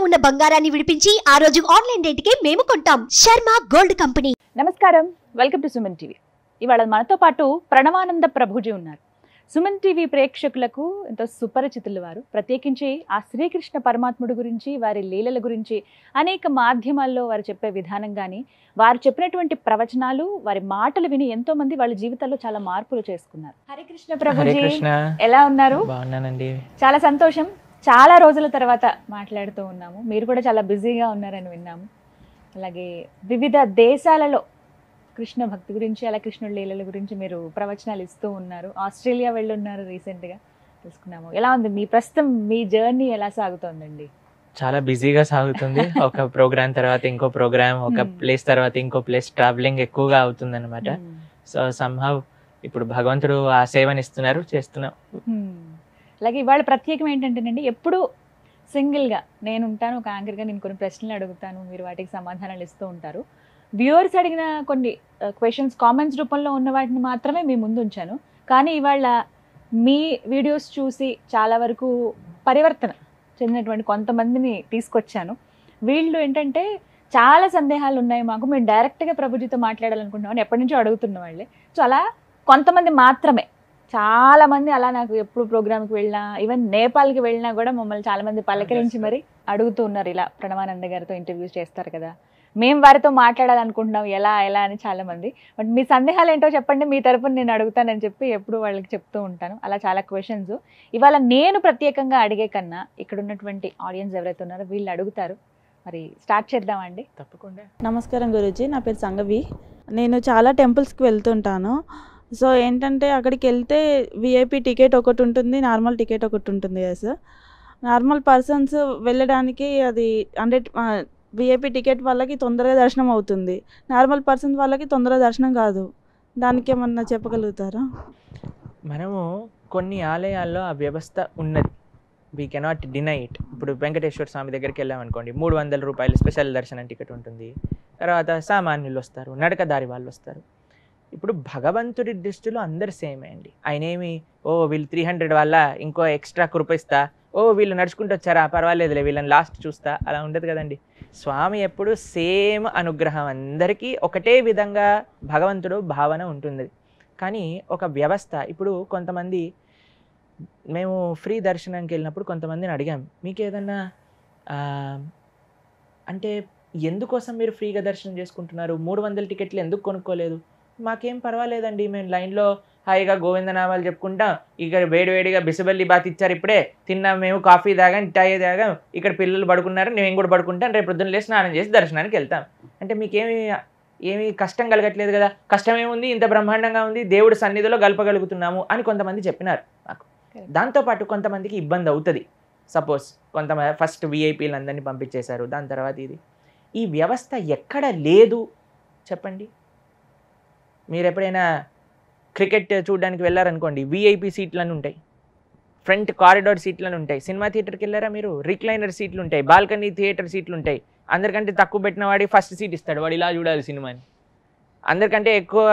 ఉన్న బంగారాన్ని విడిపించి ఆ రోజు ఆన్లైన్ రేటుకే మేము కొంటాం. Sharma gold company. నమస్కారం, వెల్కమ్ టు సుమన్ టీవీ. ఇవాళ మనతో పాటు ప్రణవానంద ప్రభుజీ ఉన్నారు. సుమన్ టీవీ ప్రేక్షకులకు ఎంతో సుపరిచితులు వారు. ప్రత్యేకించి ఆ శ్రీకృష్ణ పరమాత్ముడి గురించి, వారి లీలల గురించి అనేక మాధ్యమాల్లో వారు చెప్పే విధానం కానీ, వారు చెప్పినటువంటి ప్రవచనాలు, వారి మాటలు విని ఎంతో మంది వాళ్ళ జీవితాల్లో చాలా మార్పులు చేసుకున్నారు. హరే కృష్ణ ప్రభుజీ, ఎలా ఉన్నారు? బాగున్నానండి. చాలా సంతోషం. చాలా రోజుల తర్వాత మాట్లాడుతూ ఉన్నాము. మీరు కూడా చాలా బిజీగా ఉన్నారని విన్నాము. అలాగే వివిధ దేశాలలో కృష్ణ భక్తి గురించి, అలా కృష్ణుడి లీలల గురించి మీరు ప్రవచనాలు ఇస్తూ ఉన్నారు. ఆస్ట్రేలియా వెళ్ళున్నారు రీసెంట్గా, తెలుసుకున్నాము. ఎలా ఉంది మీ ప్రస్తుతం మీ జర్నీ, ఎలా సాగుతోందండి? చాలా బిజీగా సాగుతుంది. ఒక ప్రోగ్రామ్ తర్వాత ఇంకో ప్రోగ్రామ్, ఒక ప్లేస్ తర్వాత ఇంకో ప్లేస్, ట్రావెలింగ్ ఎక్కువగా అవుతుంది అనమాట. సో సమ్హౌ ఇప్పుడు భగవంతుడు ఆ సేవని ఇస్తున్నారు, చేస్తున్నాం. అలాగే ఇవాళ ప్రత్యేకం ఏంటంటేనండి, ఎప్పుడు సింగిల్గా నేను ఉంటాను, ఒక యాంకర్గా నేను కొన్ని ప్రశ్నలు అడుగుతాను, మీరు వాటికి సమాధానాలు ఇస్తూ ఉంటారు. వ్యూవర్స్ అడిగిన కొన్ని క్వశ్చన్స్ కామెంట్స్ రూపంలో ఉన్న వాటిని మాత్రమే మీ ముందు ఉంచాను. కానీ ఇవాళ మీ వీడియోస్ చూసి చాలా వరకు పరివర్తన చెందినటువంటి కొంతమందిని తీసుకొచ్చాను. వీళ్ళు ఏంటంటే చాలా సందేహాలు ఉన్నాయి మాకు, మేము డైరెక్ట్గా ప్రభుజీతో మాట్లాడాలనుకుంటున్నామని ఎప్పటి నుంచో అడుగుతున్న వాళ్ళే. సో అలా కొంతమంది మాత్రమే, చాలామంది అలా నాకు ఎప్పుడు ప్రోగ్రామ్కి వెళ్ళినా, ఈవెన్ నేపాల్కి వెళ్ళినా కూడా మమ్మల్ని చాలామంది పలకరించి మరి అడుగుతూ ఉన్నారు, ఇలా ప్రణవానంద గారితో ఇంటర్వ్యూస్ చేస్తారు కదా, మేము వారితో మాట్లాడాలనుకుంటున్నాం, ఎలా ఎలా అని చాలామంది. బట్ మీ సందేహాలు ఏంటో చెప్పండి, మీ తరపున నేను అడుగుతానని చెప్పి ఎప్పుడు వాళ్ళకి చెప్తూ ఉంటాను. అలా చాలా క్వశ్చన్స్ ఇవాళ నేను ప్రత్యేకంగా అడిగే కన్నా ఇక్కడ ఉన్నటువంటి ఆడియన్స్ ఎవరైతే ఉన్నారో వీళ్ళు అడుగుతారు. మరి స్టార్ట్ చేద్దామండి. తప్పకుండా. నమస్కారం గురూజీ, నా పేరు సంగవి. నేను చాలా టెంపుల్స్కి వెళ్తుంటాను. సో ఏంటంటే అక్కడికి వెళ్తే విఐపి టికెట్ ఒకటి ఉంటుంది, నార్మల్ టికెట్ ఒకటి ఉంటుంది కదా సార్. నార్మల్ పర్సన్స్ వెళ్ళడానికి అది 100 విఐపి టికెట్ వాళ్ళకి తొందరగా దర్శనం అవుతుంది, నార్మల్ పర్సన్స్ వాళ్ళకి తొందరగా దర్శనం కాదు. దానికి ఏమన్నా చెప్పగలుగుతారా? మనము కొన్ని ఆలయాల్లో ఆ వ్యవస్థ ఉన్నది, వీ కెనాట్ డినై ఇట్. ఇప్పుడు వెంకటేశ్వర స్వామి దగ్గరికి వెళ్ళామనుకోండి, 300 రూపాయలు స్పెషల్ దర్శనం టికెట్ ఉంటుంది. తర్వాత సామాన్యులు వస్తారు, నడకదారి వాళ్ళు వస్తారు. ఇప్పుడు భగవంతుడి దృష్టిలో అందరు సేమే అండి. ఆయన ఏమి వీళ్ళు 300 వల్ల ఇంకో ఎక్స్ట్రా కృపిస్తా, వీళ్ళు నడుచుకుంటూ వచ్చారా పర్వాలేదులే వీళ్ళని లాస్ట్ చూస్తా, అలా ఉండదు కదండి. స్వామి ఎప్పుడు సేమ్ అనుగ్రహం, అందరికీ ఒకటే విధంగా భగవంతుడు భావన ఉంటుంది. కానీ ఒక వ్యవస్థ, ఇప్పుడు కొంతమంది మేము ఫ్రీ దర్శనానికి వెళ్ళినప్పుడు కొంతమందిని అడిగాం, మీకు ఏదన్నా అంటే ఎందుకోసం మీరు ఫ్రీగా దర్శనం చేసుకుంటున్నారు, 300 టికెట్లు ఎందుకు కొనుక్కోలేదు? మాకేం పర్వాలేదండి, మేము లైన్లో హాయిగా గోవిందనామాలు చెప్పుకుంటాం, ఇక్కడ వేడివేడిగా బిసిబల్లి బాత్ ఇచ్చారు, ఇప్పుడే తిన్నాం, మేము కాఫీ తాగాం, టాయ్ తాగాం, ఇక్కడ పిల్లలు పడుకున్నారు, నేను కూడా పడుకుంటాను, రేపు పొద్దున్న లేచి స్నానం చేసి దర్శనానికి వెళ్తాం. అంటే మీకేమి కష్టం కలగట్లేదు కదా, కష్టమేముంది, ఇంత బ్రహ్మాండంగా ఉంది, దేవుడి సన్నిధిలో గలపగలుగుతున్నాము అని కొంతమంది చెప్పినారు నాకు. దాంతోపాటు కొంతమందికి ఇబ్బంది అవుతుంది. సపోజ్ కొంతమంది ఫస్ట్ విఐపీలు అందరినీ పంపించేశారు, దాని తర్వాత ఇది. ఈ వ్యవస్థ ఎక్కడ లేదు చెప్పండి. మీరు ఎప్పుడైనా క్రికెట్ చూడడానికి వెళ్ళారనుకోండి, విఐపి సీట్లను ఉంటాయి, ఫ్రంట్ కారిడార్ సీట్లను ఉంటాయి. సినిమా థియేటర్కి వెళ్ళారా మీరు, రిక్లైనర్ సీట్లు ఉంటాయి, బాల్కనీ థియేటర్ సీట్లు ఉంటాయి. అందరికంటే తక్కువ పెట్టిన వాడి ఫస్ట్ సీట్ ఇస్తాడు, వాడు ఇలా చూడాలి సినిమాని. అందరికంటే ఎక్కువ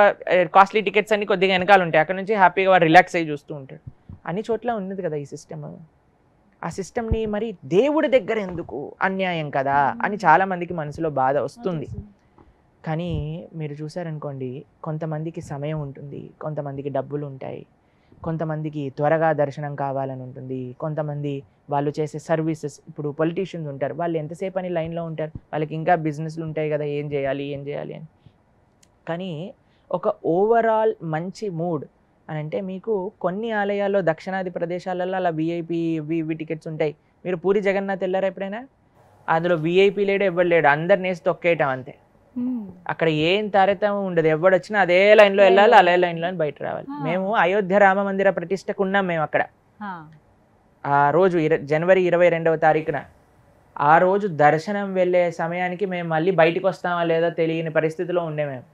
కాస్ట్లీ టికెట్స్ అన్ని కొద్దిగా వెనకాల ఉంటాయి, అక్కడ నుంచి హ్యాపీగా వాడు రిలాక్స్ అయ్యి చూస్తూ ఉంటాడు. అన్ని చోట్ల ఉన్నది కదా ఈ సిస్టమ్. ఆ సిస్టమ్ని మరి దేవుడి దగ్గర ఎందుకు, అన్యాయం కదా అని చాలామందికి మనసులో బాధ వస్తుంది. కానీ మీరు చూసారనుకోండి, కొంతమందికి సమయం ఉంటుంది, కొంతమందికి డబ్బులు ఉంటాయి, కొంతమందికి త్వరగా దర్శనం కావాలని ఉంటుంది, కొంతమంది వాళ్ళు చేసే సర్వీసెస్, ఇప్పుడు పొలిటీషియన్స్ ఉంటారు, వాళ్ళు ఎంతసేపు అని లైన్లో ఉంటారు, వాళ్ళకి ఇంకా బిజినెస్లు ఉంటాయి కదా, ఏం చేయాలి అని. కానీ ఒక ఓవరాల్ మంచి మూడ్ అని అంటే, మీకు కొన్ని ఆలయాల్లో దక్షిణాది ప్రదేశాలలో అలా విఐపి టికెట్స్ ఉంటాయి. మీరు పూరి జగన్నాథ్ వెళ్ళారా ఎప్పుడైనా? అందులో విఐపి లేడు, ఎవ్వరు లేడు, అందరిని వేసి తొక్కేయటం అంతే. అక్కడ ఏం తారతమ్యం ఉండదు, ఎవడు వచ్చినా అదే లైన్లో వెళ్ళాలి, అదే లైన్లో బయట రావాలి. మేము అయోధ్య రామ మందిర ప్రతిష్టకు ఉన్నాం, మేము అక్కడ ఆ రోజు జనవరి 22వ తారీఖున. ఆ రోజు దర్శనం వెళ్ళే సమయానికి మేము మళ్ళీ బయటకు వస్తామా లేదా తెలియని పరిస్థితిలో ఉండే మేము.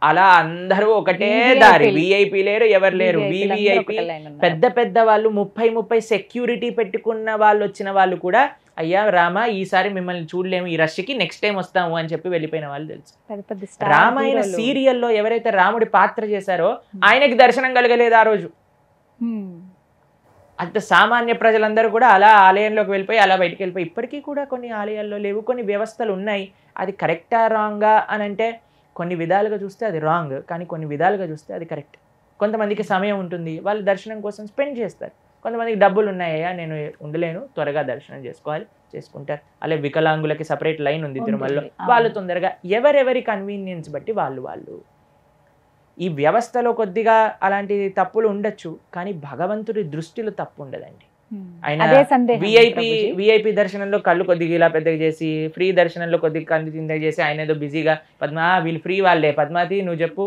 అలా అందరూ ఒకటే దారి, విఐపి లేరు, ఎవరు లేరు, వివిఐపి పెద్ద పెద్ద వాళ్ళు 30 సెక్యూరిటీ పెట్టుకున్న వాళ్ళు వచ్చిన వాళ్ళు కూడా, అయ్యా రామ ఈసారి మిమ్మల్ని చూడలేము, ఈ రష్కి నెక్స్ట్ టైం వస్తాము అని చెప్పి వెళ్ళిపోయిన వాళ్ళు తెలుసు. రామాయణ సీరియల్లో ఎవరైతే రాముడి పాత్ర చేశారో ఆయనకి దర్శనం కలగలేదు ఆ రోజు. అంత సామాన్య ప్రజలందరూ కూడా అలా ఆలయంలోకి వెళ్ళిపోయి అలా బయటికి వెళ్ళిపోయి, ఇప్పటికీ కూడా కొన్ని ఆలయాల్లో లేవు, కొన్ని వ్యవస్థలు ఉన్నాయి. అది కరెక్టా రాంగా అని అంటే కొన్ని విధాలుగా చూస్తే అది రాంగ్, కానీ కొన్ని విధాలుగా చూస్తే అది కరెక్ట్. కొంతమందికి సమయం ఉంటుంది, వాళ్ళు దర్శనం కోసం స్పెండ్ చేస్తారు. కొంతమందికి డబ్బులు ఉన్నాయా, నేను ఉండలేను, త్వరగా దర్శనం చేసుకోవాలి, చేసుకుంటారు. అలాగే వికలాంగులకి సపరేట్ లైన్ ఉంది తిరుమలలో, వాళ్ళు తొందరగా ఎవరెవరి కన్వీనియన్స్ బట్టి వాళ్ళు. ఈ వ్యవస్థలో కొద్దిగా అలాంటి తప్పులు ఉండొచ్చు, కానీ భగవంతుడి దృష్టిలో తప్పు ఉండదండి. ఆయన విఐపి దర్శనంలో కళ్ళు కొద్దిగా ఇలా పెద్దగా చేసి, ఫ్రీ దర్శనంలో కొద్దిగా కళ్ళు చిన్నగా చేసి, ఆయన ఏదో బిజీగా పద్మా వీళ్ళు ఫ్రీ వాళ్ళే, పద్మావతి నువ్వు చెప్పు,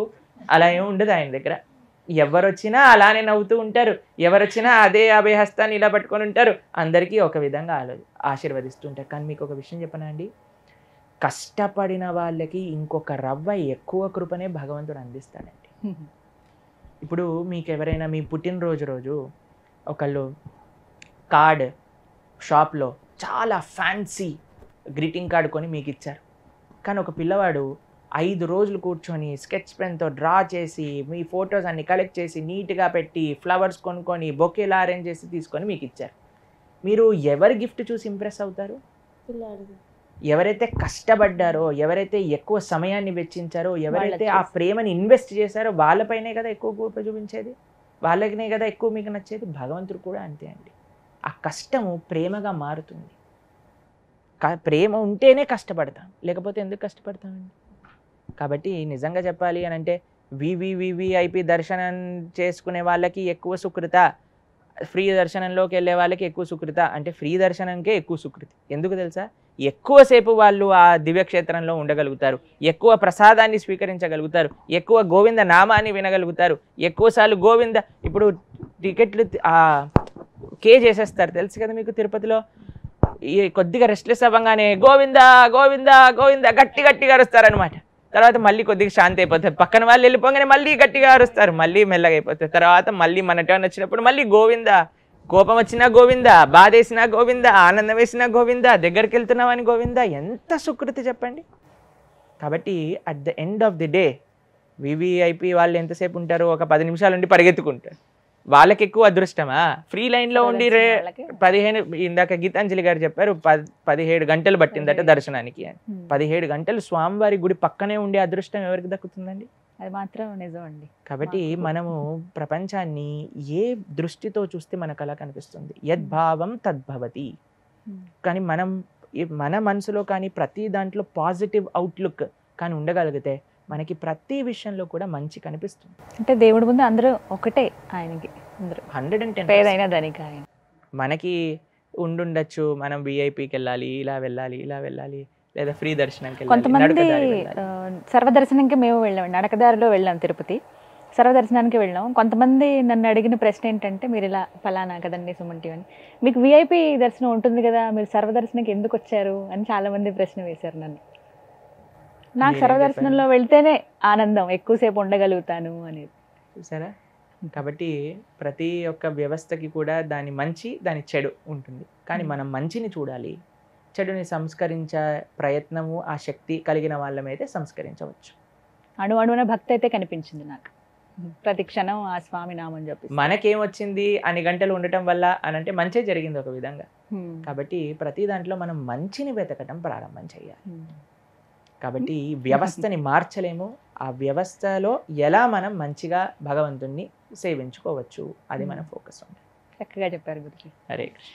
అలా ఏమి ఉండదు ఆయన దగ్గర. ఎవరొచ్చినా అలానే నవ్వుతూ ఉంటారు, ఎవరొచ్చినా అదే అభయహస్తాన్ని ఇలా పట్టుకొని ఉంటారు, అందరికీ ఒక విధంగా ఆశీర్వదిస్తూ ఉంటారు. కానీ మీకు ఒక విషయం చెప్పనా అండి, కష్టపడిన వాళ్ళకి ఇంకొక రవ్వ ఎక్కువ కృపనే భగవంతుడు అందిస్తాడండి. ఇప్పుడు మీకు ఎవరైనా మీ పుట్టినరోజు రోజు ఒకళ్ళు కార్డ్ షాప్లో చాలా ఫ్యాన్సీ గ్రీటింగ్ కార్డ్ కొని మీకు ఇచ్చారు, కానీ ఒక పిల్లవాడు 5 రోజులు కూర్చొని స్కెచ్ పెన్తో డ్రా చేసి మీ ఫొటోస్ అన్ని కలెక్ట్ చేసి నీట్గా పెట్టి ఫ్లవర్స్ కొనుక్కొని బొకేలా అరేంజ్ చేసి తీసుకొని మీకు ఇచ్చారు. మీరు ఎవరి గిఫ్ట్ చూసి ఇంప్రెస్ అవుతారు? ఎవరైతే కష్టపడ్డారో, ఎవరైతే ఎక్కువ సమయాన్ని వెచ్చించారో, ఎవరైతే ఆ ప్రేమని ఇన్వెస్ట్ చేశారో వాళ్ళపైనే కదా ఎక్కువ గొప్ప చూపించేది, వాళ్ళకినే కదా ఎక్కువ మీకు నచ్చేది. భగవంతుడు కూడా అంతే అండి. ఆ కష్టము ప్రేమగా మారుతుంది. ప్రేమ ఉంటేనే కష్టపడతాం, లేకపోతే ఎందుకు కష్టపడతామండి? కాబట్టి నిజంగా చెప్పాలి అని అంటే వివిఐపి దర్శనం చేసుకునే వాళ్ళకి ఎక్కువ సుకృత, ఫ్రీ దర్శనంలోకి వెళ్ళే వాళ్ళకి ఎక్కువ సుకృత అంటే ఫ్రీ దర్శనంకే ఎక్కువ సుకృతి. ఎందుకు తెలుసా? ఎక్కువసేపు వాళ్ళు ఆ దివ్యక్షేత్రంలో ఉండగలుగుతారు, ఎక్కువ ప్రసాదాన్ని స్వీకరించగలుగుతారు, ఎక్కువ గోవింద నామాన్ని వినగలుగుతారు, ఎక్కువసార్లు గోవింద. ఇప్పుడు టికెట్లు కే చేసేస్తారు తెలుసు కదా మీకు, తిరుపతిలో ఈ కొద్దిగా రెస్ట్లెస్ అవ్వగానే గోవింద గోవింద గోవింద గట్టిగా అరుస్తారనమాట. తర్వాత మళ్ళీ కొద్దిగా శాంతి అయిపోతుంది, పక్కన వాళ్ళు వెళ్ళిపోగానే మళ్ళీ గట్టిగా అరుస్తారు, మళ్ళీ మెల్లగా అయిపోతుంది. తర్వాత మళ్ళీ మన టర్న్ వచ్చినప్పుడు మళ్ళీ గోవింద, కోపం వచ్చినా గోవింద, బాధ వేసినా గోవింద, ఆనందం వేసినా గోవింద, దగ్గరికి వెళ్తున్నామని గోవింద. ఎంత సుకృతి చెప్పండి. కాబట్టి at the end of the day VVIP వాళ్ళు ఎంతసేపు ఉంటారు? ఒక 10 నిమిషాలు ఉండి పరిగెత్తుకుంటారు. వాళ్ళకి ఎక్కువ అదృష్టమా? ఫ్రీ లైన్లో ఉండి 15, ఇందాక గీతాంజలి గారు చెప్పారు 17 గంటలు పట్టిందట దర్శనానికి అని. 17 గంటలు స్వామివారి గుడి పక్కనే ఉండే అదృష్టం ఎవరికి దక్కుతుందండి? అది మాత్రం నిజం అండి. కాబట్టి మనము ప్రపంచాన్ని ఏ దృష్టితో చూస్తే మనకు అలా కనిపిస్తుంది. యద్భావం తద్భవతి. కానీ మన మనసులో కానీ ప్రతి దాంట్లో పాజిటివ్ అవుట్లుక్ కానీ ఉండగలిగితే మనకి ప్రతి విషయంలో కూడా మంచి కనిపిస్తుంది. అంటే దేవుడి ముందు అందరూ ఒకటే, ఆయనకి అందరూ 110 పేదైనా ధనిక ఆయన. మనకి ఉండుండొచ్చు, మనం విఐపికి వెళ్ళాలి, ఇలా వెళ్ళాలి, లేదా ఫ్రీ దర్శనంకి వెళ్ళాలి. కొంతమంది సర్వదర్శనంకి మేము వెళ్ళాం, నడకదారిలో వెళ్ళాం తిరుపతి, సర్వదర్శనానికి వెళ్ళాం. కొంతమంది నన్ను అడిగిన ప్రశ్న ఏంటంటే, మీరు ఇలా ఫలానా కదండి సుమంటి అని, మీకు విఐపి దర్శనం ఉంటుంది కదా, మీరు సర్వదర్శనంకి ఎందుకు వచ్చారు అని చాలా మంది ప్రశ్న వేశారు నన్ను. నాకు సర్వదర్శనంలో వెళ్తేనే ఆనందం, ఎక్కువసేపు ఉండగలుగుతాను అనేది. చూసారా? కాబట్టి ప్రతి ఒక్క వ్యవస్థకి కూడా దాని మంచి, దాని చెడు ఉంటుంది. కానీ మనం మంచిని చూడాలి, చెడుని సంస్కరించే ప్రయత్నము ఆ శక్తి కలిగిన వాళ్ళమైతే సంస్కరించవచ్చు. అణువణువున భక్తి అయితే కనిపించింది నాకు, ప్రతి క్షణం ఆ స్వామి నామం చెప్పి. మనకేమొచ్చింది అన్ని గంటలు ఉండటం వల్ల అని అంటే మంచే జరిగింది ఒక విధంగా. కాబట్టి ప్రతి దాంట్లో మనం మంచిని వెతకటం ప్రారంభం చేయాలి. కాబట్టి వ్యవస్థని మార్చలేము, ఆ వ్యవస్థలో ఎలా మనం మంచిగా భగవంతుణ్ణి సేవించుకోవచ్చు, అది మన ఫోకస్ ఉంటుంది. చక్కగా చెప్పారు గురుజీ. హరే కృష్ణ.